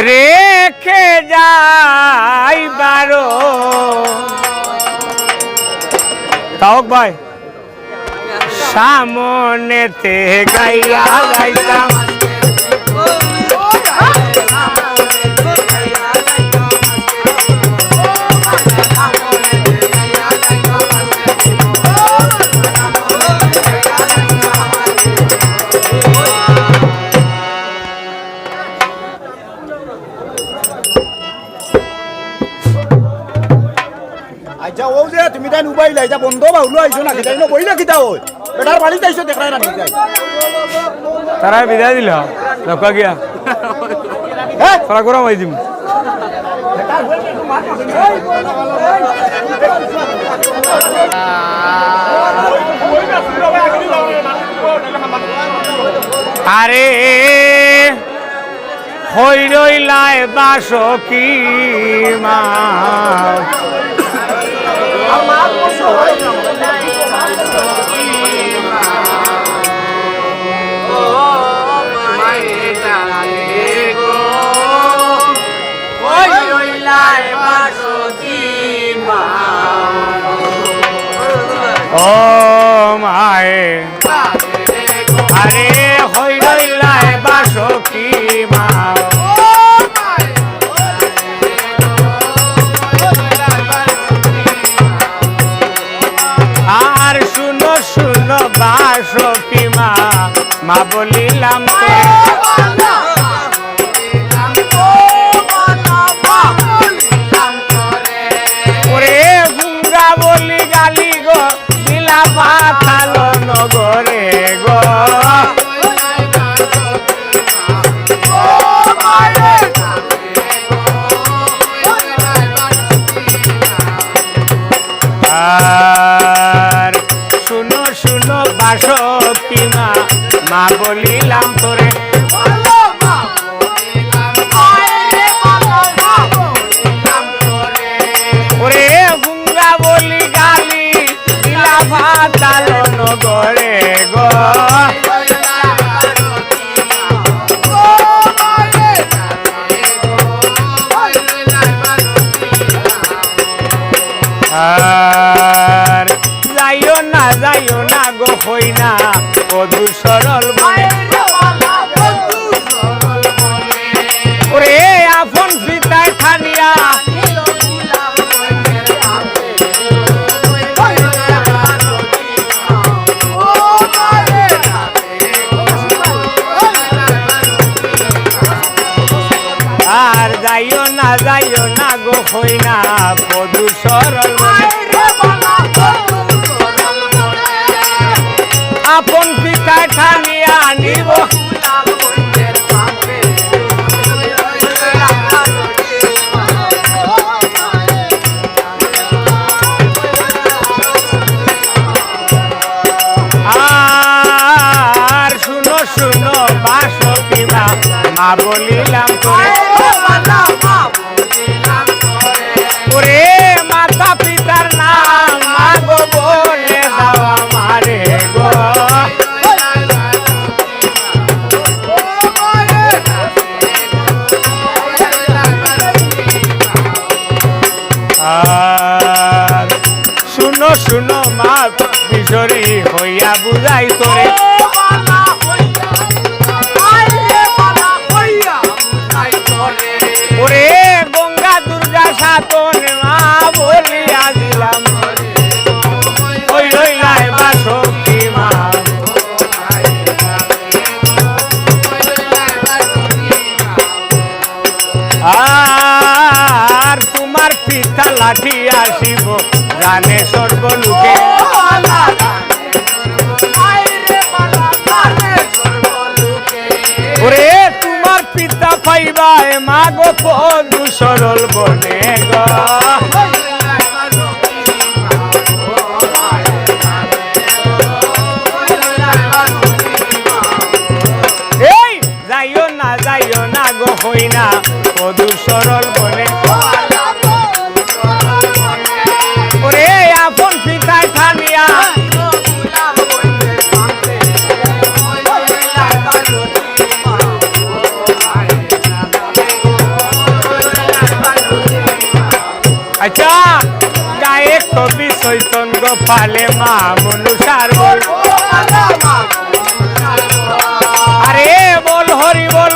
রেখে যাই বারো তাওক ভাই সামনেতে গাইয়া গাইতাম আচ্ছা ও যে তুমি তাই উবাইল আইতা বন্ধ বাউলো আইছো না কিতাই বইলা কিতা হই এটার বাড়িতে আইছো দেখাই না যাই তারা বিদায় দিল লকা গিয়া হ্যাঁ সারা গরম হই দিম আরে হই রইলায় বাসো কি মা ও মায়ে আরে হই রইলায় বাসো কি মা আর শুনো শুনো বাসো কি মা মা বলিলাম ওরে গুঙ্গা বলি গালি গো দিলা পাতালো নগরে গো আর শুনো শুনো বাসো কি মা মা বলিলাম তোরে ওরে গুঙ্গা বলি গালি দিলা ভাতালো নগরে গো আর যাইও না গো হই না বধু সরল বনে ওরে আপন পিতায় খানিয়া আর যাইও না গো হই না বধু সরল আপন পিতা ঠানিয়া নিব আর শুনো শুনো বাসো কি মা বলিলাম তোরে ওরে মাতা পিতার নাম মা গো বলে দাও আমারে গো আর শুনো শুনো মা কিশোরী হইয়া বুঝাই তোরে ওরে গঙ্গা দুর্গা সাতন মা বলিয়া দিলাম ওই রইলায় বাসো কি মা আর তোমার পিতা লাঠি আসিব জানে সর্বলোকে ওরে তোমার পিতা পাইবায় মা গো বধু সরল বনে গো এই যাইও না গো হই না বধু সরল বনে ওরে আপন পিতায় খানিয়া কবি চৈতন গোপালে মা মনুষার বল আরে বল হরি বল